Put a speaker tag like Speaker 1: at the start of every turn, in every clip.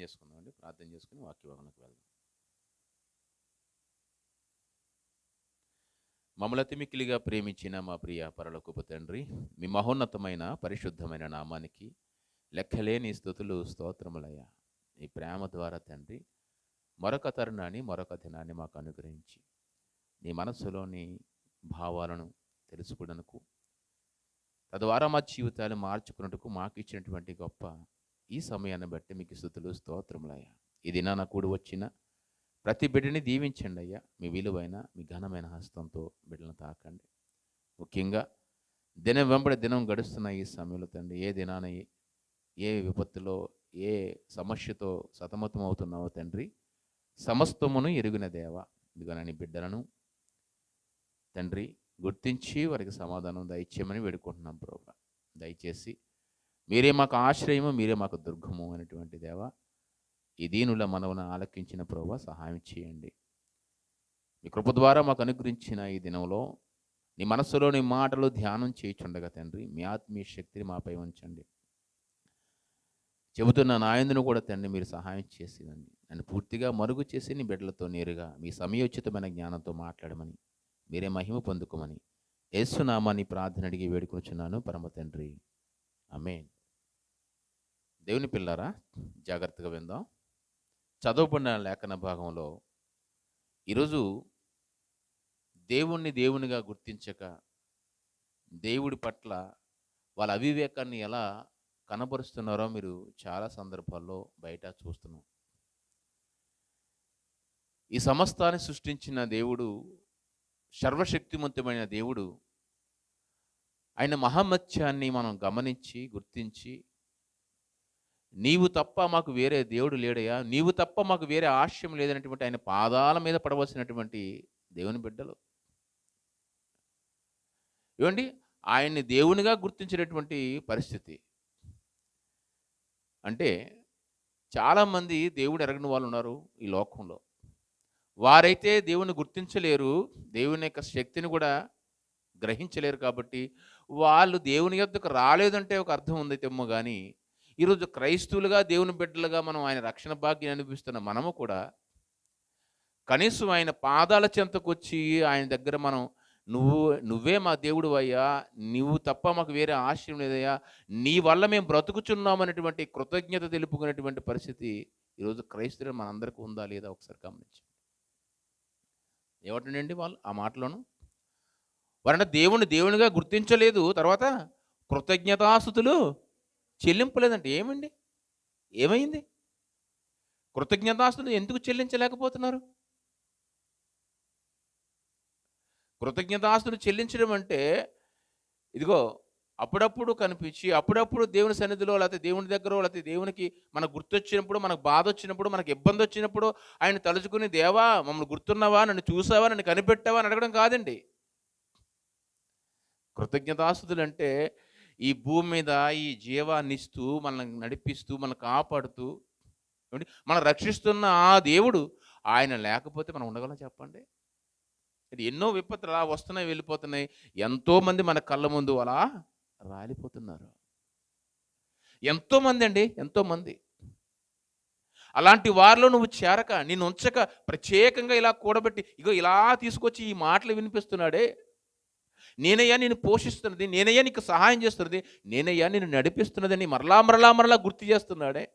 Speaker 1: చేసుకుందామండి. ప్రార్థన చేసుకుని వాక్యభాగంలోకి వెళ్దాం. మమ్మల్ని అతి మిక్కిలిగా ప్రేమించిన మా ప్రియ పరలోకపు తండ్రి, మీ మహోన్నతమైన పరిశుద్ధమైన నామానికి లెక్కలేని స్తుతులు స్తోత్రములయ్యా. ఈ ప్రేమ ద్వారా తండ్రి మరొక తరుణాన్ని మరొక దినాన్ని మాకు అనుగ్రహించి నీ మనస్సులోని భావాలను తెలుసుకున్నకు, తద్వారా మా జీవితాలు మార్చుకున్నట్టుకు మాకు ఇచ్చినటువంటి గొప్ప ఈ సమయాన్ని బట్టి మీకు స్తుతులు స్తోత్రములయ్యా. ఈ దినాన కూడి వచ్చిన ప్రతి బిడ్డని దీవించండి అయ్యా. మీ విలువైన మీ ఘనమైన హస్తంతో బిడ్డలను తాకండి. ముఖ్యంగా దినం వెంబడి దినం గడుస్తున్న ఈ సమయంలో తండ్రి, ఏ దినాన ఏ విపత్తులో ఏ సమస్యతో సతమతం అవుతున్నావో తండ్రి, సమస్తమును ఎరిగిన దేవ, ఇదిగోనని బిడ్డలను తండ్రి గుర్తించి వారికి సమాధానం దయచేయమని వేడుకుంటున్నాం ప్రభువా. దయచేసి మీరే మాకు ఆశ్రయము, మీరే మాకు దుర్గము అనేటువంటి దేవ, ఈ దీనుల మనవును ఆలకించిన ప్రభువా సహాయం చేయండి. మీ కృప ద్వారా మాకు అనుగ్రహించిన ఈ దినంలో నీ మనస్సులో నీ మాటలు ధ్యానం చేయుచుండగా తండ్రి, మీ ఆత్మీయ శక్తిని మాపై ఉంచండి. చెబుతున్న నాయందును కూడా తండ్రి మీరు సహాయం చేసేదండి. నన్ను పూర్తిగా మరుగు చేసి నీ బిడ్డలతో నేరుగా మీ సమయోచితమైన జ్ఞానంతో మాట్లాడమని, మీరే మహిమ పొందుకోమని యేసునామాన్ని ప్రార్థన అడిగి వేడుకొనుచున్నాను పరమ తండ్రి, ఆమేన్. దేవుని పిల్లారా, జాగ్రత్తగా విందాం. చదవబడిన లేఖన భాగంలో ఈరోజు దేవుణ్ణి దేవునిగా గుర్తించక దేవుడి పట్ల వాళ్ళ అవివేకాన్ని ఎలా కనబరుస్తున్నారో మీరు చాలా సందర్భాల్లో బయట చూస్తున్నాం. ఈ సమస్తాన్ని సృష్టించిన దేవుడు, సర్వశక్తిమంతమైన దేవుడు, ఆయన మహామత్యాన్ని మనం గమనించి గుర్తించి, నీవు తప్ప మాకు వేరే దేవుడు లేడయ్యా, నీవు తప్ప మాకు వేరే ఆశయం లేదనేటువంటి ఆయన పాదాల మీద పడవలసినటువంటి దేవుని బిడ్డలు ఏమండి. ఆయన్ని దేవునిగా గుర్తించినటువంటి పరిస్థితి అంటే, చాలామంది దేవుడు ఎరగని వాళ్ళు ఉన్నారు ఈ లోకంలో. వారైతే దేవుని గుర్తించలేరు, దేవుని యొక్క శక్తిని కూడా గ్రహించలేరు. కాబట్టి వాళ్ళు దేవుని యొద్దకు రాలేదంటే ఒక అర్థం ఉందైతేమో కానీ, ఈరోజు క్రైస్తవులుగా దేవుని బిడ్డలుగా మనం ఆయన రక్షణ భాగ్యాన్ని అనిపిస్తున్న మనము కూడా కనీసం ఆయన పాదాల చెంతకు వచ్చి ఆయన దగ్గర మనం నువ్వే మా దేవుడు అయ్యా, నువ్వు తప్ప మాకు వేరే ఆశయం లేదయ్యా, నీ వల్ల మేము బ్రతుకుచున్నామనేటువంటి కృతజ్ఞత తెలుపుకునేటువంటి పరిస్థితి ఈరోజు క్రైస్తవులు మనందరికీ ఉందా లేదా ఒకసారి గమనించి. ఏమంటుండండి వాళ్ళు ఆ మాటలోను? వారంటే దేవునిగా గుర్తించలేదు, తర్వాత కృతజ్ఞతాస్తుతులు చెల్లింపలేదంటే ఏమండి? ఏమైంది? కృతజ్ఞతాస్తుతులు ఎందుకు చెల్లించలేకపోతున్నారు? కృతజ్ఞతాస్తుతులు చెల్లించడం అంటే ఇదిగో అప్పుడప్పుడు కనిపించి, అప్పుడప్పుడు దేవుని సన్నిధిలో లేకపోతే దేవుని దగ్గర లేకపోతే దేవునికి మనకు గుర్తొచ్చినప్పుడు, మనకు బాధ వచ్చినప్పుడు, మనకు ఇబ్బంది వచ్చినప్పుడు ఆయన తలుచుకుని, దేవా మమ్మల్ని గుర్తున్నావా, నన్ను చూసావా, నన్ను కనిపెట్టావా అని అడగడం కాదండి. కృతజ్ఞతాస్తుతులు అంటే ఈ భూమి మీద ఈ జీవాన్ని ఇస్తూ, మనల్ని నడిపిస్తూ, మనల్ని కాపాడుతూ, మనం రక్షిస్తున్న ఆ దేవుడు ఆయన లేకపోతే మనం ఉండగలం చెప్పండి? ఎన్నో విపత్తులు అలా వస్తున్నాయి, వెళ్ళిపోతున్నాయి. ఎంతోమంది మన కళ్ళ ముందు అలా రాలిపోతున్నారు. ఎంతోమంది అండి, ఎంతోమంది. అలాంటి వారిలో నువ్వు చేరక, నిన్ను ఉంచక, ప్రత్యేకంగా ఇలా కూడబెట్టి ఇగో ఇలా తీసుకొచ్చి ఈ మాటలు వినిపిస్తున్నాడే, నేనయ్యా నేను పోషిస్తున్నది, నేనయ్యా నీకు సహాయం చేస్తున్నది, నేనయ్యా నేను నడిపిస్తున్నదని మరలా గుర్తు చేస్తున్నాడే.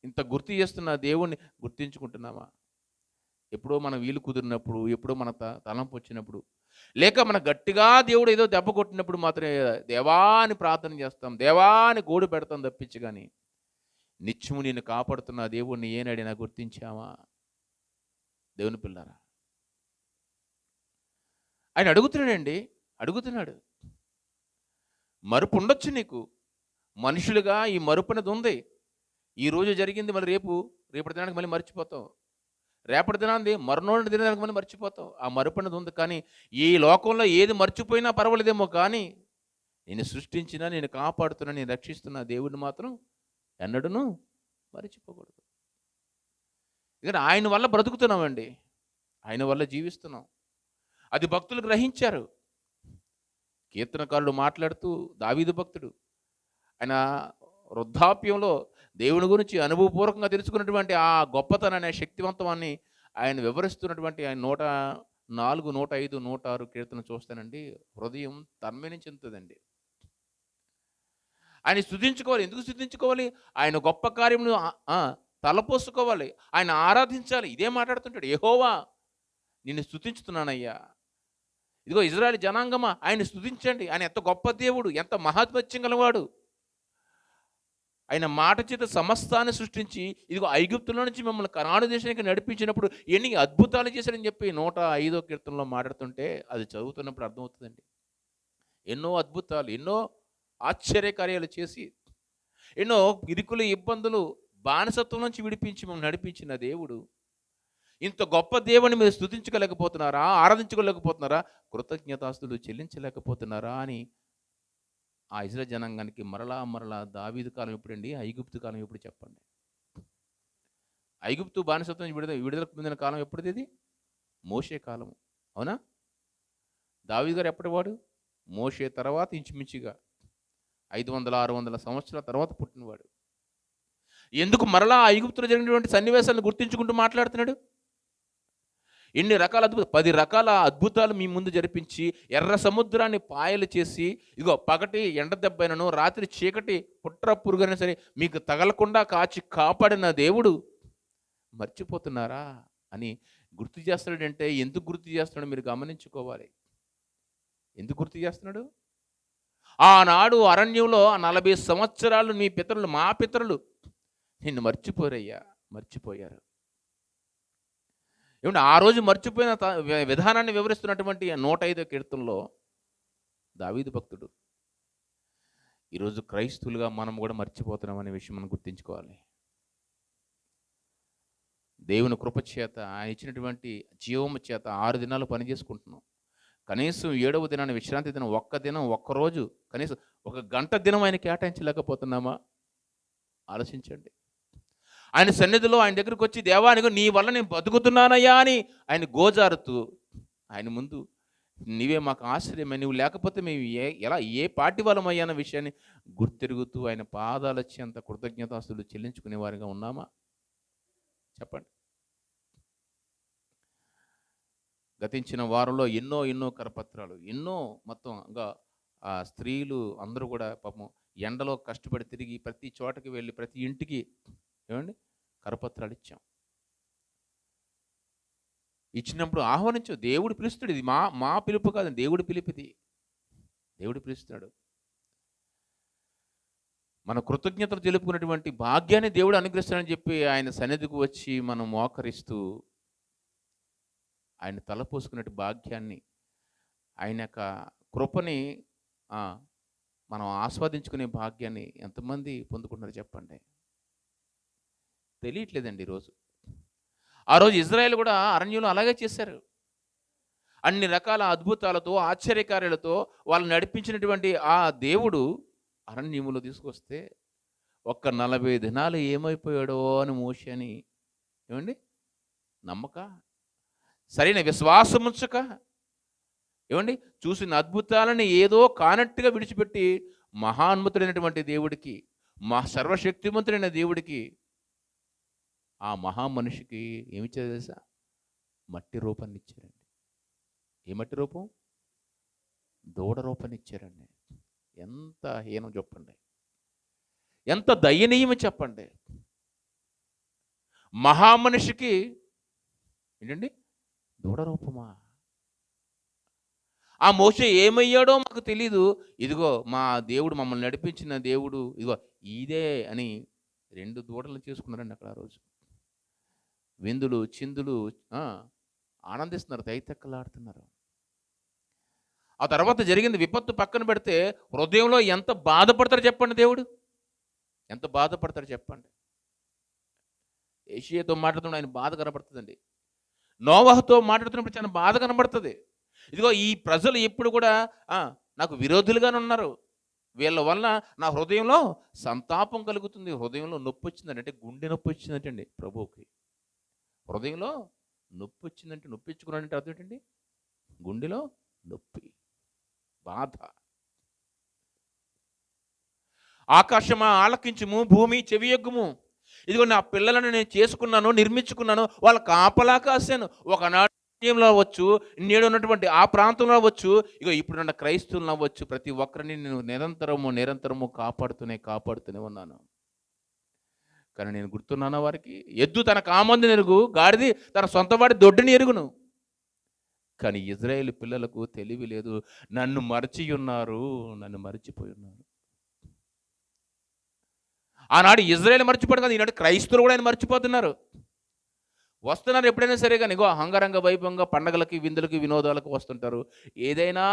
Speaker 1: ఇంత గుర్తు చేస్తున్న దేవుణ్ణి గుర్తించుకుంటున్నామా? ఎప్పుడో మన వీలు కుదిరినప్పుడు, ఎప్పుడో మన తలంపు వచ్చినప్పుడు, లేక మన గట్టిగా దేవుడు ఏదో దెబ్బ కొట్టినప్పుడు మాత్రమే దేవా అని ప్రార్థన చేస్తాం, దేవా అని గోడు పెడతాం తప్పించి. కానీ నిత్యము నేను కాపాడుతున్న దేవుణ్ణి ఏనాడైనా గుర్తించామా? దేవుని పిల్లారా, ఆయన అడుగుతున్నాడు. మరుపు ఉండొచ్చు నీకు, మనుషులుగా ఈ మరుపు అనేది ఉంది. ఈరోజు జరిగింది మళ్ళీ రేపటి దినానికి మళ్ళీ మర్చిపోతాం, రేపటి దినాన్ని మరునాడు దినానికి మళ్ళీ మర్చిపోతాం. ఆ మరుపు అనేది ఉంది. కానీ ఈ లోకంలో ఏది మర్చిపోయినా పర్వాలేదేమో, కానీ నేను సృష్టించిన, నేను కాపాడుతున్నా, నేను రక్షిస్తున్న దేవుడిని మాత్రం ఎన్నడూనూ మర్చిపోకూడదు. ఇక్కడ ఆయన వల్ల బ్రతుకుతున్నామండి, ఆయన వల్ల జీవిస్తున్నాం. అది భక్తులు గ్రహించారు. కీర్తనకారుడు మాట్లాడుతూ, దావీదు భక్తుడు ఆయన వృద్ధాప్యంలో దేవుని గురించి అనుభవపూర్వకంగా తెలుసుకున్నటువంటి ఆ గొప్పతనాన్ని, శక్తివంతమాన్ని ఆయన వివరిస్తున్నటువంటి ఆయన 104, 105, 106 కీర్తన చూస్తానండి, హృదయం తన్మయనించెందుతుందండి. ఆయన స్తుతించుకోవాలి. ఎందుకు స్తుతించుకోవాలి? ఆయన గొప్ప కార్యమును తలపోసుకోవాలి. ఆయన ఆరాధించాలి. ఇదే మాట్లాడుతుంటాడు. యెహోవా నిన్ను స్తుతించుతున్నానయ్యా. ఇదిగో ఇజ్రాయేలు జనాంగమా ఆయన్ని స్తుతించండి. ఆయన ఎంత గొప్ప దేవుడు, ఎంత మహాత్మ్యం గలవాడు. ఆయన మాట చేత సమస్తాన్ని సృష్టించి ఇదిగో ఐగుప్తులో నుంచి మిమ్మల్ని కనాను దేశానికి నడిపించినప్పుడు ఎన్ని అద్భుతాలు చేశాడని చెప్పి 105వ కీర్తనలో మాట్లాడుతుంటే అది చదువుతున్నప్పుడు అర్థమవుతుందండి. ఎన్నో అద్భుతాలు, ఎన్నో ఆశ్చర్యకార్యాలు చేసి, ఎన్నో ఇరుకులు, ఇబ్బందులు, బానిసత్వం నుంచి విడిపించి మిమ్మల్ని నడిపించిన దేవుడు, ఇంత గొప్ప దేవుని మీరు స్తుతించలేకపోతున్నారా? ఆరాధించుకోలేకపోతున్నారా? కృతజ్ఞతాస్తులు చెల్లించలేకపోతున్నారా అని ఆ ఇజ్రాయేలు జనాంగానికి మరలా దావీదు కాలం ఎప్పుడండి? ఐగుప్తు కాలం ఎప్పుడు చెప్పండి? ఐగుప్తు బానిసత్వం విడుదలకు పొందిన కాలం ఎప్పుడుది? ఇది మోషే కాలము. అవునా? దావీదు గారు ఎప్పటివాడు? మోషే తర్వాత ఇంచుమించుగా 500, 600 సంవత్సరాల తర్వాత పుట్టినవాడు. ఎందుకు మరలా ఐగుప్తులో జరిగినటువంటి సన్నివేశాలను గుర్తించుకుంటూ మాట్లాడుతున్నాడు? ఎన్ని రకాల 10 రకాల అద్భుతాలు మీ ముందు జరిపించి, ఎర్ర సముద్రాన్ని పాయలు చేసి, ఇగో పగటి ఎండ దెబ్బైనను, రాత్రి చీకటి పుట్ర పురుగైనా సరే మీకు తగలకుండా కాచి కాపాడిన దేవుడు మర్చిపోతున్నారా అని గుర్తు చేస్తాడంటే, ఎందుకు గుర్తు చేస్తున్నాడో మీరు గమనించుకోవాలి. ఎందుకు గుర్తు చేస్తున్నాడు? ఆనాడు అరణ్యంలో 40 సంవత్సరాలు మీ పితరులు, మా పితరులు నిన్ను మర్చిపోయారు. ఏమంటే ఆ రోజు మర్చిపోయిన విధానాన్ని వివరిస్తున్నటువంటి 105వ కీర్తనలో దావీదు భక్తుడు, ఈరోజు క్రైస్తువులుగా మనం కూడా మర్చిపోతున్నాం అనే విషయం మనం గుర్తించుకోవాలి. దేవుని కృప చేత, ఆయన ఇచ్చినటువంటి జీవము చేత 6 దినాలు పని చేసుకుంటున్నాం. కనీసం 7వ దినాన్ని విశ్రాంతి దినం, ఒక్కరోజు కనీసం 1 గంట దినం ఆయన కేటాయించలేకపోతున్నామా? ఆలోచించండి. ఆయన సన్నిధిలో ఆయన దగ్గరికి వచ్చి, దేవానికి నీ వల్ల నేను బతుకుతున్నానయ్యా అని ఆయన గోజారుతూ, ఆయన ముందు నీవే మాకు ఆశ్రయమే, నువ్వు లేకపోతే మేము ఏ పాటి వాళ్ళమయ్యా అన్న విషయాన్ని గుర్తిరుగుతూ ఆయన పాదాలొచ్చి అంత కృతజ్ఞతాస్తులు చెల్లించుకునే వారిగా ఉన్నామా? చెప్పండి. గతించిన వారంలో ఎన్నో కరపత్రాలు, ఎన్నో మొత్తంగా ఆ స్త్రీలు అందరూ కూడా పాపం ఎండలో కష్టపడి తిరిగి ప్రతి చోటకి వెళ్ళి ప్రతి ఇంటికి ఏమండి కరపత్రాలు ఇచ్చాం. ఇచ్చినప్పుడు ఆహ్వానించు. దేవుడు పిలుస్తాడు. ఇది మా పిలుపు కాదు, దేవుడు పిలుపుది. దేవుడు పిలుస్తున్నాడు. మన కృతజ్ఞతలు తెలుపుకున్నటువంటి భాగ్యాన్ని దేవుడు అనుగ్రహిస్తాడని చెప్పి ఆయన సన్నిధికి వచ్చి మనం మోకరిస్తూ ఆయన తలపోసుకునే భాగ్యాన్ని, ఆయన యొక్క కృపని మనం ఆస్వాదించుకునే భాగ్యాన్ని ఎంతమంది పొందుకుంటున్నారు చెప్పండి? తెలియట్లేదండి ఈరోజు. ఆ రోజు ఇజ్రాయేల్ కూడా అరణ్యంలో అలాగే చేశారు. అన్ని రకాల అద్భుతాలతో, ఆశ్చర్యకార్యాలతో వాళ్ళు నడిపించినటువంటి ఆ దేవుడు అరణ్యములో తీసుకొస్తే ఒక్క 40 దినాలు ఏమైపోయాడో అని మోషేని ఏమండి నమ్మక, సరైన విశ్వాసం ఉంచక, ఏమండి చూసిన అద్భుతాలని ఏదో కానట్టుగా విడిచిపెట్టి మహాన్ముతుడైనటువంటి దేవుడికి, సర్వశక్తిమంతుడైన దేవుడికి, ఆ మహామనిషికి ఏమిచ్చారు తెలుసా? మట్టి రూపాన్ని ఇచ్చారండి. ఏ మట్టి రూపం? దూడ రూపాన్ని ఇచ్చారండి. ఎంత హీనం చెప్పండి, ఎంత దయనీయం చెప్పండి. మహామనిషికి ఏంటండి దూడ రూపమా? ఆ మోషే ఏమయ్యాడో మాకు తెలీదు. ఇదిగో మా దేవుడు మమ్మల్ని నడిపించిన దేవుడు ఇదిగో ఇదే అని 2 దూడలు చేసుకున్నారండి అక్కడ. ఆ రోజు విందులు చిందులు ఆనందిస్తున్నారు, తైతెక్కలాడుతున్నారు. ఆ తర్వాత జరిగింది విపత్తు పక్కన పెడితే హృదయంలో ఎంత బాధపడతారు చెప్పండి. దేవుడు ఎంత బాధపడతారు చెప్పండి. ఏషియాతో మాట్లాడుతున్నప్పుడు ఆయన బాధ కనబడుతుందండి. నోవహుతో మాట్లాడుతున్నప్పుడు చాలా బాధ కనబడుతుంది. ఇదిగో ఈ ప్రజలు ఎప్పుడు కూడా నాకు విరోధులుగానే ఉన్నారు, వీళ్ళ వల్ల నా హృదయంలో సంతాపం కలుగుతుంది, హృదయంలో నొప్పి వచ్చిందంటే, అంటే గుండె నొప్పి వచ్చిందంటండి ప్రభువుకి. హృదయంలో నొప్పి వచ్చిందంటే, నొప్పించుకున్నాడంటే అర్థం ఏంటండి? గుండెలో నొప్పి, బాధ. ఆకాశమా ఆలకించుము, భూమి చెవియొగ్గుము. ఇదిగో నా పిల్లలను నేను చేసుకున్నాను, నిర్మించుకున్నాను, వాళ్ళ కాపలా కాశాను. ఒకనాడు లో అవ్వచ్చు, నేడు ఉన్నటువంటి ఆ ప్రాంతంలో అవ్వచ్చు, ఇగో ఇప్పుడున్న క్రైస్తవులను అవ్వచ్చు, ప్రతి ఒక్కరిని నేను నిరంతరము కాపాడుతూనే ఉన్నాను. కానీ నేను గుర్తున్నానా వారికి? ఎద్దు తన కామందుని ఎరుగు, గాడిది తన సొంతవాడి దొడ్డిని ఎరుగును. కానీ ఇజ్రాయేలు పిల్లలకు తెలివి లేదు. నన్ను మరచియున్నారు, నన్ను మరిచిపోయి ఉన్నారు. ఆనాడు ఇజ్రాయేల్ మర్చిపోవడం కాదు, ఈనాడు క్రైస్తవులు కూడా ఆయన మర్చిపోతున్నారు. వస్తున్నారు ఎప్పుడైనా సరే కానీ ఇగో అంగరంగ వైభవంగా పండగలకి, విందులకి, వినోదాలకు వస్తుంటారు. ఏదైనా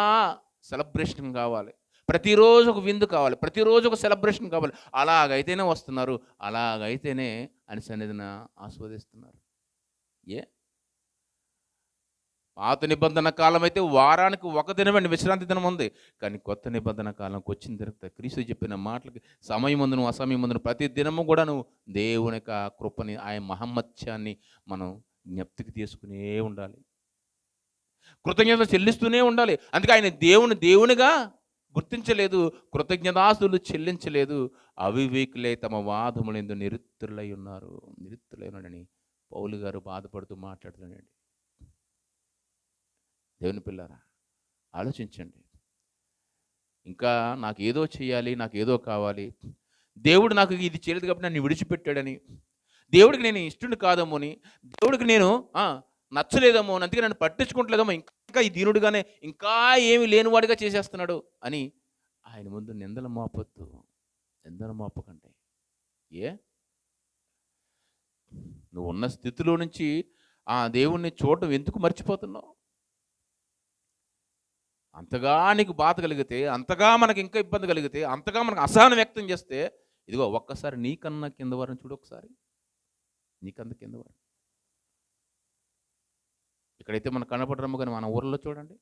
Speaker 1: సెలబ్రేషన్ కావాలి, ప్రతిరోజు ఒక విందు కావాలి, ప్రతిరోజు ఒక సెలబ్రేషన్ కావాలి. అలాగైతేనే వస్తున్నారు, అలాగైతేనే ఆయన సన్నిధిన ఆస్వాదిస్తున్నారు. ఏ పాత నిబంధన కాలం అయితే వారానికి ఒక దినమండి విశ్రాంతి దినం ఉంది. కానీ కొత్త నిబంధన కాలంకి వచ్చిన తర్వాత క్రీస్తు చెప్పిన మాటలకి సమయమందును అసమయమందును ప్రతి దినము కూడా నువ్వు దేవుని యొక్క కృపని, ఆయన మహమ్మత్యాన్ని మనం జ్ఞప్తికి తీసుకునే ఉండాలి. కృతజ్ఞత చెల్లిస్తూనే ఉండాలి. అందుకే ఆయన దేవునిగా గుర్తించలేదు, కృతజ్ఞతాస్తులు చెల్లించలేదు. అవివేకులే తమ వాదములందు నిరుత్తులై ఉన్నాడని పౌలు గారు బాధపడుతూ మాట్లాడుతున్నాడండి. దేవుని పిల్లారా, ఆలోచించండి. ఇంకా నాకు ఏదో చేయాలి, నాకు ఏదో కావాలి, దేవుడు నాకు ఇది చేయలేదు కాబట్టి నన్ను విడిచిపెట్టాడని, దేవుడికి నేను ఇష్టడు కాదేమో అని, దేవుడికి నేను నచ్చలేదేమో అని, అందుకే నన్ను పట్టించుకుంటలేదేమో, ఇంకా ఈ దీనుడిగానే ఇంకా ఏమి లేనివాడిగా చేసేస్తున్నాడు అని ఆయన ముందు నిందలు మోపకండి. నువ్వు ఉన్న స్థితిలో నుంచి ఆ దేవుణ్ణి చూడటం ఎందుకు మర్చిపోతున్నావు? అంతగా నీకు బాధ కలిగితే, అంతగా మనకి ఇంకా ఇబ్బంది కలిగితే, అంతగా మనకు అసహనం వ్యక్తం చేస్తే, ఇదిగో ఒక్కసారి నీకన్నా కింద వారిని చూడు. ఒకసారి నీకన్నా కింద వారు ఇక్కడైతే మనకు కనపడరమ్మ, కానీ మన ఊర్లో చూడండి,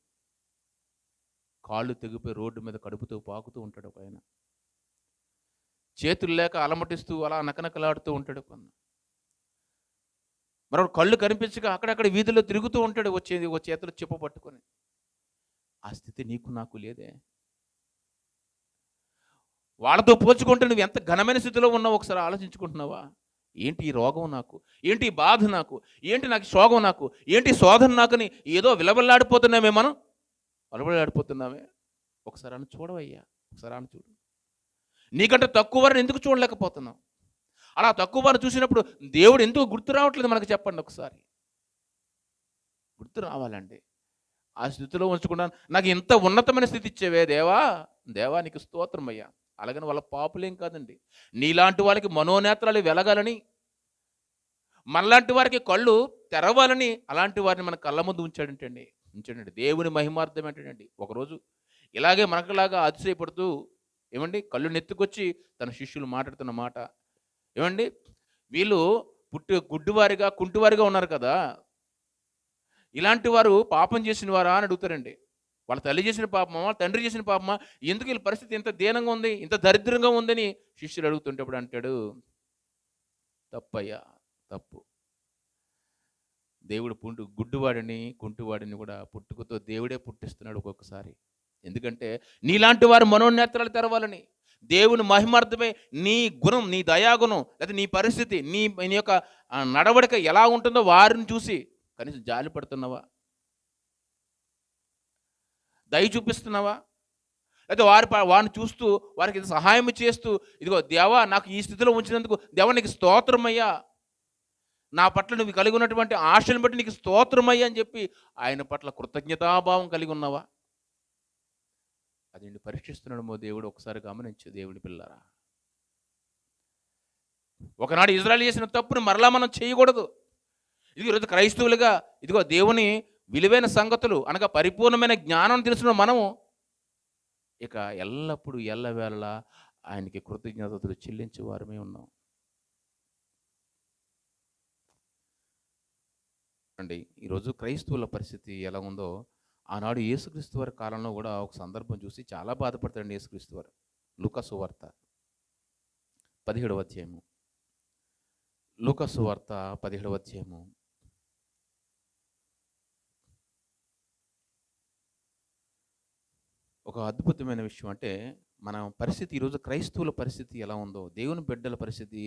Speaker 1: కాళ్ళు తెగిపోయి రోడ్డు మీద కడుపుతూ పాకుతూ ఉంటాడు ఒక ఆయన. చేతులు లేక అలమటిస్తూ అలా నకనకలాడుతూ ఉంటాడు కొన్న. మరొక కళ్ళు కనిపించక అక్కడక్కడ వీధుల్లో తిరుగుతూ ఉంటాడు, ఓ చేతులు చెప్ప పట్టుకొని. ఆ స్థితి నీకు నాకు లేదే? వాళ్ళతో పోల్చుకుంటే నువ్వు ఎంత ఘనమైన స్థితిలో ఉన్నావు ఒకసారి ఆలోచించుకుంటున్నావా? ఏంటి ఈ రోగం నాకు, ఏంటి ఈ బాధ నాకు, ఏంటి నాకు శోగం నాకు, ఏంటి శోధన నాకని ఏదో విలవల్లాడిపోతున్నామే, మనం విలవల్లాడిపోతున్నామే. ఒకసారి అని చూడవయ్యా, ఒకసారి అని చూడు. నీకంటే తక్కువ వారిని ఎందుకు చూడలేకపోతున్నావు? అలా తక్కువ వారిని చూసినప్పుడు దేవుడు ఎందుకు గుర్తు రావట్లేదు మనకు? చెప్పండి ఒకసారి. గుర్తు రావాలండి. ఆ స్థితిలో ఉంచకుండా నాకు ఇంత ఉన్నతమైన స్థితి ఇచ్చేవే దేవా నీకు స్తోత్రమయ్యా. అలాగని వాళ్ళ పాపులేం కాదండి. నీలాంటి వాళ్ళకి మనోనేత్రాలు వెలగాలని, మనలాంటి వారికి కళ్ళు తెరవాలని అలాంటి వారిని మన కళ్ళ ముందు ఉంచాడంటండి. దేవుని మహిమార్థం ఏంటండి? ఒకరోజు ఇలాగే మనకులాగా అతిశయపడుతూ ఏమండి కళ్ళు నెత్తుకొచ్చి తన శిష్యులు మాట్లాడుతున్న మాట ఏమండి, వీళ్ళు గుడ్డివారిగా కుంటివారిగా ఉన్నారు కదా, ఇలాంటి వారు పాపం చేసిన వారా అని అడుగుతారండి. వాళ్ళ తల్లి చేసిన పాపమా, వాళ్ళ తండ్రి చేసిన పాపమా, ఎందుకు వీళ్ళ పరిస్థితి ఇంత దీనంగా ఉంది, ఇంత దరిద్రంగా ఉందని శిష్యులు అడుగుతుంటప్పుడు అంటాడు, తప్పయ్యా తప్పు. దేవుడు గుడ్డివాడిని కుంటివాడిని కూడా పుట్టుకతో దేవుడే పుట్టిస్తున్నాడు ఒక్కొక్కసారి. ఎందుకంటే నీలాంటి వారు మనోనేత్రాలు తెరవాలని, దేవుని మహిమార్థమే నీ గుణం, నీ దయాగుణం, లేదా నీ పరిస్థితి, నీ యొక్క నడవడిక ఎలా ఉంటుందో వారిని చూసి కనీసం జాలి పడుతున్నావా, దయ చూపిస్తున్నావా? అయితే వారిని చూస్తూ వారికి సహాయం చేస్తూ, ఇదిగో దేవా నాకు ఈ స్థితిలో ఉంచినందుకు దేవా నీకు స్తోత్రమయ్యా, నా పట్ల నువ్వు కలిగి ఉన్నటువంటి ఆశను బట్టి నీకు స్తోత్రమయ్యా అని చెప్పి ఆయన పట్ల కృతజ్ఞతాభావం కలిగి ఉన్నావా? అదేంటి పరీక్షిస్తున్నాడేమో దేవుడు. ఒకసారి గమనించు దేవుని పిల్లరా. ఒకనాడు ఇజ్రాయేల్ చేసిన తప్పును మరలా మనం చేయకూడదు. ఇది ఈరోజు క్రైస్తవులుగా ఇదిగో దేవుని విలువైన సంగతులు అనగా పరిపూర్ణమైన జ్ఞానం తెలిసిన మనము ఇక ఎల్లప్పుడూ ఎల్లవేళలా ఆయనకి కృతజ్ఞతలు చెల్లించే వారమే ఉన్నాం అండి. ఈరోజు క్రైస్తవుల పరిస్థితి ఎలా ఉందో, ఆనాడు యేసుక్రీస్తు వారి కాలంలో కూడా ఒక సందర్భం చూసి చాలా బాధపడతాడండి యేసుక్రీస్తు వారు. లూకా సువార్త 17వ అధ్యాయము. లూకా సువార్త 17వ అధ్యాయము. ఒక అద్భుతమైన విషయం అంటే మన పరిస్థితి ఈరోజు క్రైస్తవుల పరిస్థితి ఎలా ఉందో, దేవుని బిడ్డల పరిస్థితి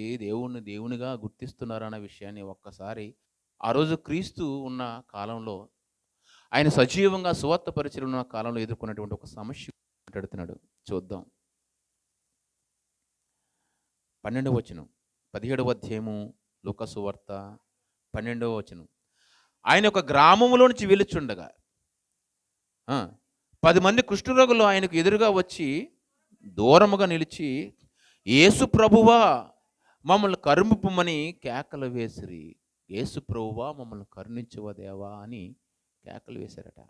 Speaker 1: దేవునిగా గుర్తిస్తున్నారన్న విషయాన్ని ఒక్కసారి ఆ రోజు క్రీస్తు ఉన్న కాలంలో, ఆయన సజీవంగా సువార్త పరిచయం ఉన్న కాలంలో ఎదుర్కొన్నటువంటి ఒక సమస్య మాట్లాడుతున్నాడు. చూద్దాం. 12వ వచనం, 17వ అధ్యాయము లూకా సువార్త 12వ వచనం. ఆయన ఒక గ్రామంలో నుంచి వెలుచుండగా 10 మంది కుష్ఠరోగులు ఆయనకు ఎదురుగా వచ్చి దూరముగా నిలిచి, యేసు ప్రభువా మమ్మల్ని కరుణింపుమని కేకలు వేసిరి. యేసు ప్రభువా మమ్మల్ని కరుణించువ దేవా అని కేకలు వేశారట.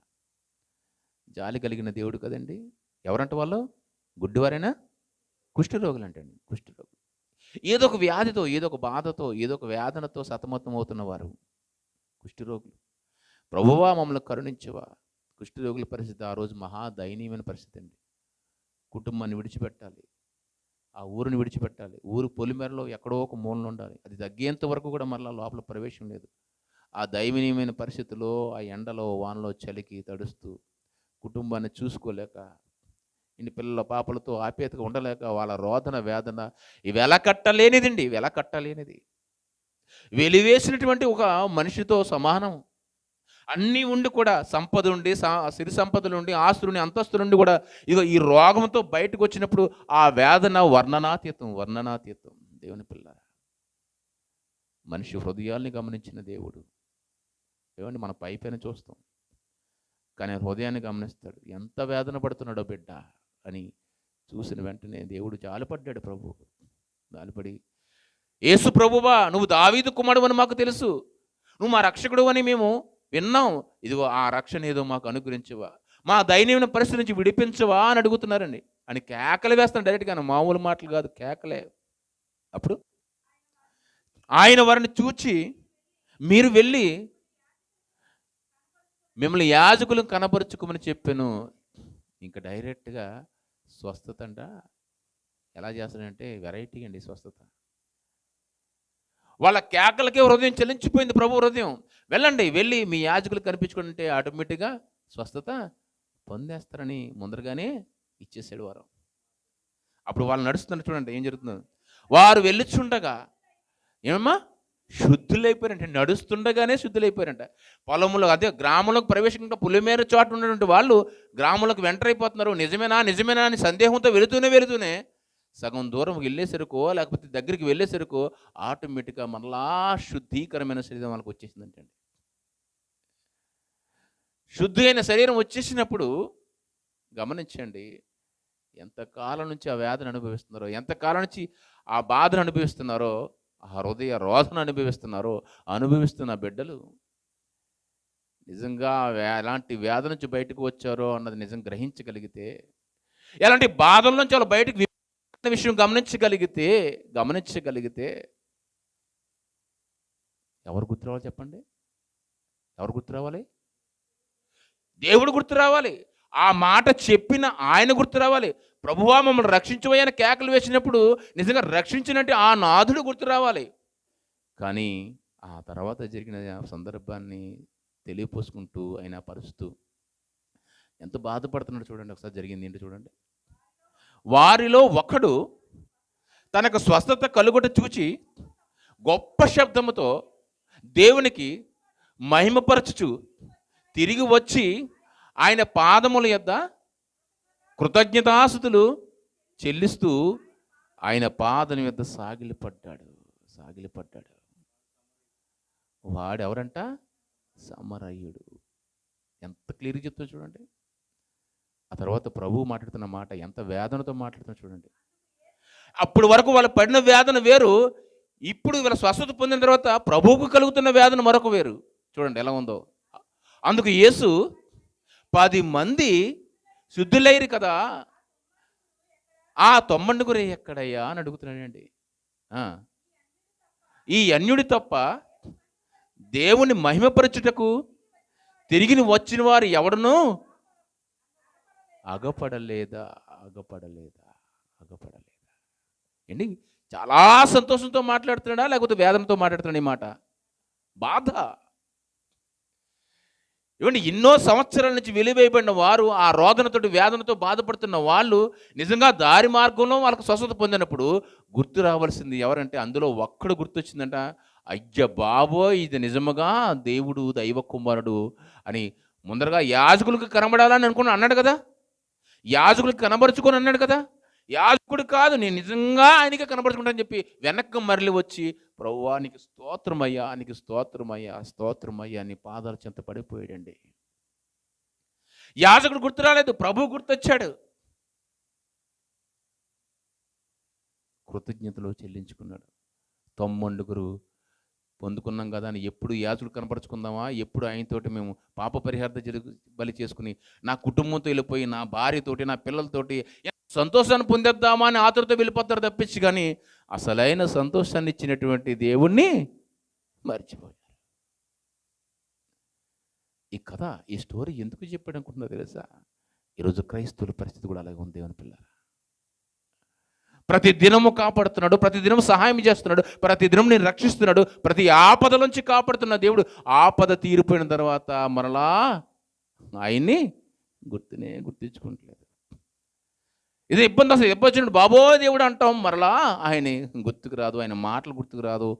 Speaker 1: జాలి కలిగిన దేవుడు కదండి. ఎవరంట వాళ్ళు? గుడ్డివారైనా? కుష్ఠరోగులు అంటండి. కుష్ఠరోగులు ఏదో ఒక వ్యాధితో, ఏదో ఒక బాధతో, ఏదో ఒక వేదనతో సతమతం అవుతున్న వారు కుష్ఠరోగులు. ప్రభువా మమ్మల్ని కరుణించువా. కుష్ఠరోగుల పరిస్థితి ఆ రోజు మహా దయనీయమైన పరిస్థితి అండి. కుటుంబాన్ని విడిచిపెట్టాలి, ఆ ఊరిని విడిచిపెట్టాలి, ఊరు పొలిమేరలో ఎక్కడో ఒక మూలన ఉండాలి. అది తగ్గేంత వరకు కూడా మరలా లోపల ప్రవేశం లేదు. ఆ దయనీయమైన పరిస్థితిలో, ఆ ఎండలో వానలో చలికి తడుస్తూ కుటుంబాన్ని చూసుకోలేక, ఇన్ని పిల్లల పాపలతో ఆప్యాయతగా ఉండలేక, వాళ్ళ రోదన వేదన వెలకట్టలేనిదండి. వెలకట్టలేనిది, వెలివేసినటువంటి ఒక మనిషితో సమానం. అన్నీ ఉండి కూడా, సంపద ఉండి, సిరి సంపదలు ఉండి, ఆస్తులుండి, అంతస్తులుండి కూడా ఇగో ఈ రోగంతో బయటకు వచ్చినప్పుడు ఆ వేదన వర్ణనాతీతం. వర్ణనాతీతం. దేవుని పిల్లారా, మనిషి హృదయాల్ని గమనించిన దేవుడు. ఏమండి, మన పైపైన చూస్తాం, కానీ హృదయాన్ని గమనిస్తాడు. ఎంత వేదన పడుతున్నాడో బిడ్డ అని చూసిన వెంటనే దేవుడు జాలిపడ్డాడు. ప్రభు జాలిపడి, యేసు ప్రభువా నువ్వు దావీదు కుమారుడు అని మాకు తెలుసు, నువ్వు మా రక్షకుడు అని మేము విన్నాం. ఇదిగో ఆ రక్షణ ఏదో మాకు అనుగ్రహించవా, మా దైన్యమైన పరిస్థితి నుంచి విడిపించవా అని అడుగుతున్నారండి. అని కేకలు వేస్తాను డైరెక్ట్గా, మామూలు మాటలు కాదు, కేకలే. అప్పుడు ఆయన వారిని చూచి, మీరు వెళ్ళి మిమ్మల్ని యాజకులను కనపరుచుకోమని చెప్పాను. ఇంకా డైరెక్ట్గా స్వస్థత అంట. ఎలా చేస్తాడంటే వెరైటీ అండి స్వస్థత. వాళ్ళ కేకలకే హృదయం చెల్లించిపోయింది ప్రభు హృదయం. వెళ్ళండి, వెళ్ళి మీ యాజకులు కనిపించుకుంటే ఆటోమేటిక్గా స్వస్థత పొందేస్తారని ముందరగానే ఇచ్చేసాడు వారు. అప్పుడు వాళ్ళు నడుస్తున్నారు చూడండి, ఏం జరుగుతుందో. వారు వెళ్ళుచుండగా ఏమమ్మా శుద్ధులైపోయారంట. నడుస్తుండగానే శుద్ధులైపోయారంట. పొలంలో, అదే గ్రామంలోకి ప్రవేశించకుండా పులిమేర చోట ఉన్నటువంటి వాళ్ళు గ్రామంలోకి వెంటరైపోతున్నారు. నిజమేనా నిజమేనా అని సందేహంతో వెళుతూనే సగం దూరం వెళ్ళేసరికో, లేకపోతే దగ్గరికి వెళ్ళేసరికో ఆటోమేటిక్గా మరలా శుద్ధీకరమైన శరీరం వాళ్ళకి వచ్చేసిందంటండి. శుద్ధి అయిన శరీరం వచ్చేసినప్పుడు గమనించండి, ఎంతకాలం నుంచి ఆ వ్యాధిని అనుభవిస్తున్నారో, ఎంతకాలం నుంచి ఆ బాధను అనుభవిస్తున్నారో, ఆ హృదయ రోధన అనుభవిస్తున్న బిడ్డలు నిజంగా ఎలాంటి వ్యాధి నుంచి బయటకు వచ్చారో అన్నది నిజం గ్రహించగలిగితే, ఎలాంటి బాధల నుంచి వాళ్ళు బయటకు విషయం గమనించగలిగితే ఎవరు గుర్తు రావాలి చెప్పండి? ఎవరు గుర్తు రావాలి? దేవుడు గుర్తు రావాలి. ఆ మాట చెప్పిన ఆయన గుర్తు రావాలి. ప్రభువా మమ్మల్ని రక్షించవయ్యని కేకలు వేసినప్పుడు నిజంగా రక్షించినట్టు ఆ నాథుడు గుర్తు రావాలి. కానీ ఆ తర్వాత జరిగిన సందర్భాన్ని తెలియపోసుకుంటూ ఆయన పరుస్తూ ఎంత బాధపడుతున్నాడు చూడండి. ఒకసారి జరిగింది ఏంటి చూడండి. వారిలో ఒకడు తనకు స్వస్థత కలుగుట చూచి గొప్ప శబ్దముతో దేవునికి మహిమపరచుచు తిరిగి వచ్చి ఆయన పాదముల యొద్ద కృతజ్ఞతాస్తుతులు చెల్లిస్తూ ఆయన పాదం యొద్ద సాగిలిపడ్డాడు. వాడెవరంట? సమరయుడు. ఎంత క్లియర్గా చెప్తా చూడండి. ఆ తర్వాత ప్రభువు మాట్లాడుతున్న మాట ఎంత వేదనతో మాట్లాడుతున్నా చూడండి. అప్పుడు వరకు వాళ్ళు పడిన వేదన వేరు, ఇప్పుడు వీళ్ళ స్వస్థత పొందిన తర్వాత ప్రభువుకు కలుగుతున్న వేదన మరొక వేరు. చూడండి ఎలా ఉందో. అందుకు యేసు 10 మంది శుద్ధులైరు కదా, ఆ 90 ఎక్కడయ్యా అని అడుగుతున్నాడండి. ఈ అన్యుడి తప్ప దేవుని మహిమపరచుటకు తిరిగి వచ్చిన వారు ఎవడనూ అగపడలేదా ఏంటి? చాలా సంతోషంతో మాట్లాడుతున్నాడా లేకపోతే వేదనతో మాట్లాడుతున్నాడు? ఈ మాట బాధ. ఏమంటే ఎన్నో సంవత్సరాల నుంచి వెలివేయబడిన వారు ఆ రోదనతోటి వేదనతో బాధపడుతున్న వాళ్ళు నిజంగా దారి మార్గంలో వాళ్ళకి స్వస్థత పొందినప్పుడు గుర్తు రావాల్సింది ఎవరంటే అందులో ఒక్కడు గుర్తొచ్చిందంట. అయ్య బాబోయ్! ఇది నిజముగా దేవుడు దైవ కుమారుడు అని ముందరగా యాజకులకు కనబడాలని అనుకుని అన్నాడు కదా! యాజకులకు కనబరుచుకొని అన్నాడు కదా! యాజకుడు కాదు, నేను నిజంగా ఆయనకే కనబరుచుకుంటానని చెప్పి వెనక్కి మరలి వచ్చి, ప్రభువా నీకు స్తోత్రమయ్యా, నీకు స్తోత్రమయ్యా, స్తోత్రమయ్యా అని పాదాల చెంత పడిపోయాడండి. యాజకుడు గుర్తు రాలేదు, ప్రభువు గుర్తొచ్చాడు. కృతజ్ఞతలు చెల్లించుకున్నాడు. తొమ్మండుగురు పొందుకున్నాం కదా అని ఎప్పుడు యాజకుడు కనపరుచుకుందామా, ఎప్పుడు ఆయనతోటి మేము పాప పరిహార్థ బలి చేసుకుని నా కుటుంబంతో వెళ్ళిపోయి నా భార్యతోటి నా పిల్లలతోటి సంతోషాన్ని పొందేద్దామా అని ఆతురతో వెళ్ళిపోతారు తప్పించి, కానీ అసలైన సంతోషాన్ని ఇచ్చినటువంటి దేవుణ్ణి మర్చిపోయారు. ఈ కథ, ఈ స్టోరీ ఎందుకు చెప్పాడు అనుకుంటున్నా తెలుసా? ఈరోజు క్రైస్తవుల పరిస్థితి కూడా అలాగే ఉంది దేవుని పిల్లరా. ప్రతి దినము కాపాడుతున్నాడు, ప్రతి దినం సహాయం చేస్తున్నాడు, ప్రతి దినం నేను రక్షిస్తున్నాడు, ప్రతి ఆపద నుంచి కాపాడుతున్న దేవుడు ఆపద తీరిపోయిన తర్వాత మరలా ఆయన్ని గుర్తించుకోవట్లేదు. ఇది ఇబ్బంది, అసలు ఇబ్బంది వచ్చినప్పుడు బాబో దేవుడు అంటాం, మరలా ఆయన గుర్తుకు రాదు, ఆయన మాటలు గుర్తుకు రాదు,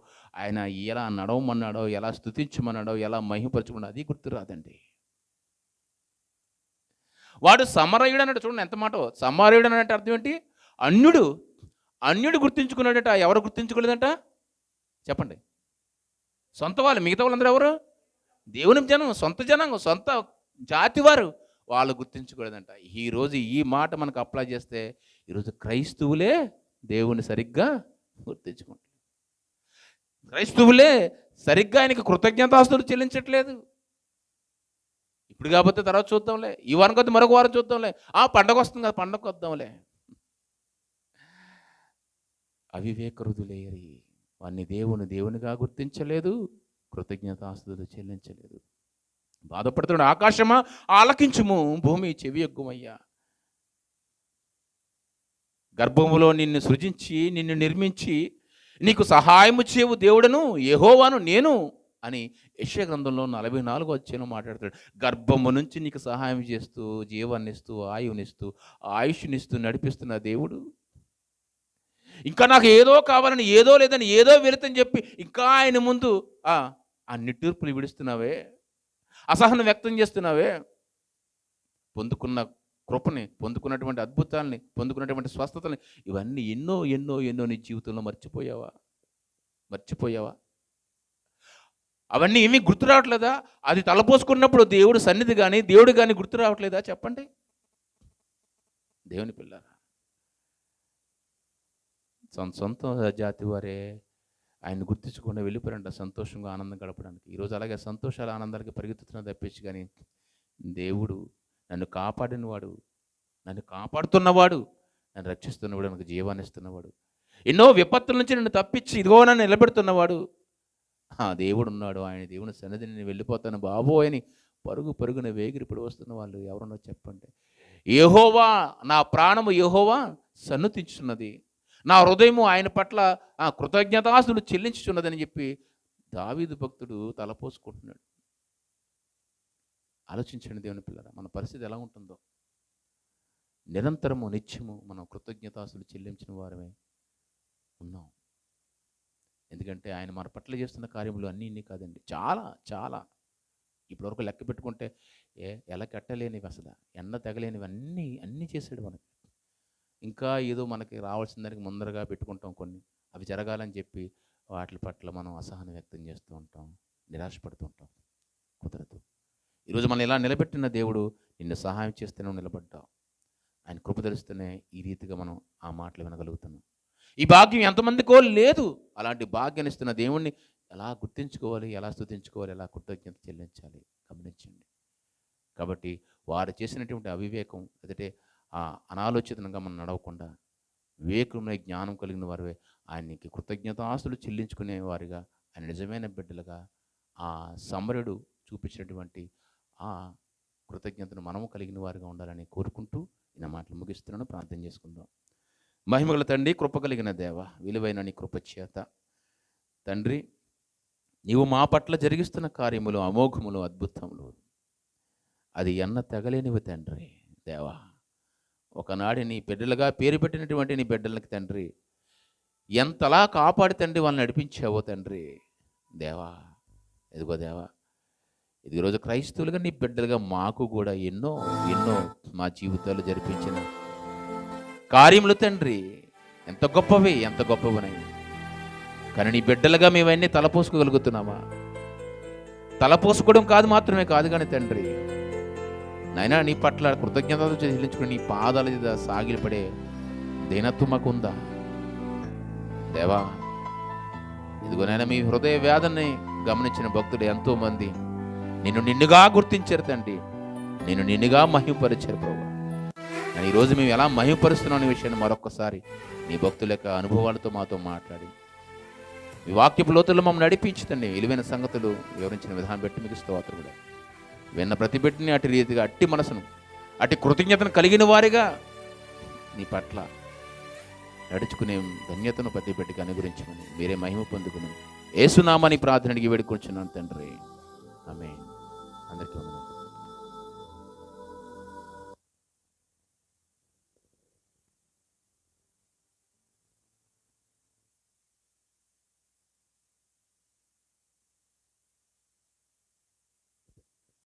Speaker 1: ఆయన ఎలా నడవమన్నాడో, ఎలా స్తుతించమన్నాడో, ఎలా మహిమపరచుకున్నాడో అది గుర్తు రాదండి. వాడు సమరయుడు అన్నట్టు చూడండి ఎంత మాట. సమరయుడు అన్నట్టు అర్థం ఏంటి? అన్యుడు గుర్తించుకున్నాడట. ఎవరు గుర్తించుకోలేదట చెప్పండి? సొంత వాళ్ళు, మిగతా వాళ్ళందరూ ఎవరు? దేవుని జనం, సొంత జనాంగం, సొంత జాతి వారు, వాళ్ళు గుర్తించుకోలేదంట. ఈరోజు ఈ మాట మనకు అప్లై చేస్తే ఈరోజు క్రైస్తవులే దేవుని సరిగ్గా గుర్తించుకుంటారు. క్రైస్తవులే సరిగ్గా ఆయనకి కృతజ్ఞతాస్తులు చెల్లించట్లేదు. ఇప్పుడు కాకపోతే తర్వాత చూద్దాంలే, ఈ వారం కొద్ది మరొక వారం చూద్దాంలే, పండగ వస్తుంది కదా పండగ వద్దాంలే. అవివేక హృదయులేరి వారిని దేవునిగా గుర్తించలేదు, కృతజ్ఞతాస్తులు చెల్లించలేదు. బాధపడుతున్నాడు. ఆకాశమా ఆలకించుము, భూమి చెవియొగ్గుమయ్యా. గర్భములో నిన్ను సృజించి నిన్ను నిర్మించి నీకు సహాయము చేయు దేవుడను యెహోవాను నేను అని యెషయా గ్రంథంలో 44వ అధ్యాయంలో మాట్లాడతాడు. గర్భము నుంచి నీకు సహాయం చేస్తూ, జీవాన్నిస్తూ, ఆయునిస్తూ, ఆయుష్నిస్తూ నడిపిస్తున్న దేవుడు, ఇంకా నాకు ఏదో కావాలని, ఏదో లేదని, ఏదో వెళుతని చెప్పి ఇంకా ఆయన ముందు ఆ నిట్టూర్పులు విడుస్తున్నావే, అసహనం వ్యక్తం చేస్తున్నావే, పొందుకున్న కృపని, పొందుకున్నటువంటి అద్భుతాలని, పొందుకున్నటువంటి స్వస్థతని, ఇవన్నీ ఎన్నో ఎన్నో ఎన్నో నీ జీవితంలో మర్చిపోయావా? అవన్నీ ఏమీ గుర్తు రావట్లేదా? అది తలపోసుకున్నప్పుడు దేవుడు సన్నిధి కానీ, దేవుడు కానీ గుర్తు రావట్లేదా చెప్పండి? దేవుని పిల్లారా, సొంత జాతి వారే ఆయన గుర్తించకుండా వెళ్ళిపోయారంట సంతోషంగా, ఆనందం గడపడానికి. ఈరోజు అలాగే సంతోషాలు, ఆనందాలకి పరిగెత్తుతున్నా తప్పించి, కానీ దేవుడు నన్ను కాపాడినవాడు, నన్ను కాపాడుతున్నవాడు, నన్ను రక్షిస్తున్నవాడు, నాకు జీవాన్ని ఇస్తున్నవాడు, ఎన్నో విపత్తుల నుంచి నన్ను తప్పించి ఇదిగో నన్ను నిలబెడుతున్నవాడు దేవుడు ఉన్నాడు. ఆయన దేవుని సన్నిధిని నేను వెళ్ళిపోతాను బాబోయ్ అని పరుగున వేగిరిపడి వస్తున్న వాళ్ళు ఎవరన్నా చెప్పండి. యెహోవా, నా ప్రాణము యెహోవా సన్నుతించున్నది, నా హృదయము ఆయన పట్ల కృతజ్ఞతాస్తులు చెల్లించుచున్నదని చెప్పి దావీదు భక్తుడు తలపోసుకుంటున్నాడు. ఆలోచించండి దేవుని పిల్లరా, మన పరిస్థితి ఎలా ఉంటుందో. నిరంతరము నిత్యము మనం కృతజ్ఞతాస్తులు చెల్లించిన వారమే ఉన్నాం. ఎందుకంటే ఆయన మన పట్ల చేస్తున్న కార్యములు అన్నీ కాదండి, చాలా ఇప్పటివరకు లెక్క పెట్టుకుంటే ఎలా కట్టలేనివి, అసలు ఎన్న తెగలేనివి అన్నీ చేశాడు మనకి. ఇంకా ఏదో మనకి రావాల్సిన దానికి ముందరగా పెట్టుకుంటాం, కొన్ని అవి జరగాలని చెప్పి వాటి పట్ల మనం అసహనం వ్యక్తం చేస్తూ ఉంటాం, నిరాశపడుతూ ఉంటాం. కుదరదు. ఈరోజు మనం ఇలా నిలబెట్టిన దేవుడు నిన్ను సహాయం చేస్తేనే నిలబడ్డావు. ఆయన కృప తెలుస్తూనే ఈ రీతిగా మనం ఆ మాటలు వినగలుగుతున్నాం. ఈ భాగ్యం ఎంతమందికో లేదు. అలాంటి భాగ్యాన్ని ఇస్తున్న దేవుణ్ణి ఎలా గుర్తించుకోవాలి, ఎలా స్తుతించుకోవాలి, ఎలా కృతజ్ఞత చెల్లించాలి గమనించండి. కాబట్టి వారు చేసినటువంటి అవివేకం, లేదంటే అనాలోచితంగా మనం నడవకుండా వివేకమైన జ్ఞానం కలిగిన వారే ఆయనకి కృతజ్ఞతాస్తులు చెల్లించుకునే వారిగా, ఆయన నిజమైన బిడ్డలుగా ఆ సమరుడు చూపించినటువంటి ఆ కృతజ్ఞతను మనము కలిగిన వారిగా ఉండాలని కోరుకుంటూ నా మాటలు ముగిస్తున్నాను. ప్రార్థన చేసుకుందాం. మహిమగల తండ్రి, కృప కలిగిన దేవ, విలువైన నీ కృప చేత తండ్రి, నీవు మా పట్ల జరిగిస్తున్న కార్యములు అమోఘములు, అద్భుతములు అది ఎన్న తెగలేనివి తండ్రి. దేవా, ఒకనాడు నీ బిడ్డలుగా పేరు పెట్టినటువంటి నీ బిడ్డలకి తండ్రి ఎంతలా కాపాడి తండ్రి వాళ్ళని నడిపించావో తండ్రి. దేవా, ఇదిగో దేవా, ఇది ఈరోజు క్రైస్తవులుగా నీ బిడ్డలుగా మాకు కూడా ఎన్నో ఎన్నో మా జీవితాలు జరిపించిన కార్యములు తండ్రి ఎంత గొప్పవి, ఎంత గొప్పవనై. కానీ నీ బిడ్డలుగా మేమన్నీ తలపోసుకోగలుగుతున్నామా? తలపోసుకోవడం కాదు మాత్రమే కాదు కానీ తండ్రి నాయనా, నీ పట్ల కృతజ్ఞతలు చెల్లించుకుని నీ పాదాల మీద సాగిలపడే దీనత్వం మాకుందా? దేవా, ఇదిగోనైనా మీ హృదయ వేదనని గమనించిన భక్తులు ఎంతోమంది నిన్ను నిన్నుగా గుర్తించారు తండ్రి, నిన్ను నిన్నుగా మహిమపరిచారు ప్రభు. కానీ ఈరోజు మేము ఎలా మహిమపరుస్తున్నాం అనే విషయాన్ని మరొక్కసారి నీ భక్తుల యొక్క అనుభవాలతో మాతో మాట్లాడి మీ వాక్యపు లోతుల్లో మమ్మల్ని నడిపించుతండి. విలువైన సంగతులు వివరించిన విధానం బట్టి మీకు స్తోత్రములు. విన్న ప్రతి బిడ్డని అటు రీతిగా అట్టి మనసును అట్టి కృతజ్ఞతను కలిగిన వారిగా నీ పట్ల నడుచుకునే ధన్యతను ప్రతి బిడ్డకి అనుగ్రహించమని మీరే మహిమ పొందుకుని యేసునామని ప్రార్థన అడిగి వేడుకొంచున్నాను తండ్రి. ఆమేన్. అందరికీ వందనాలు.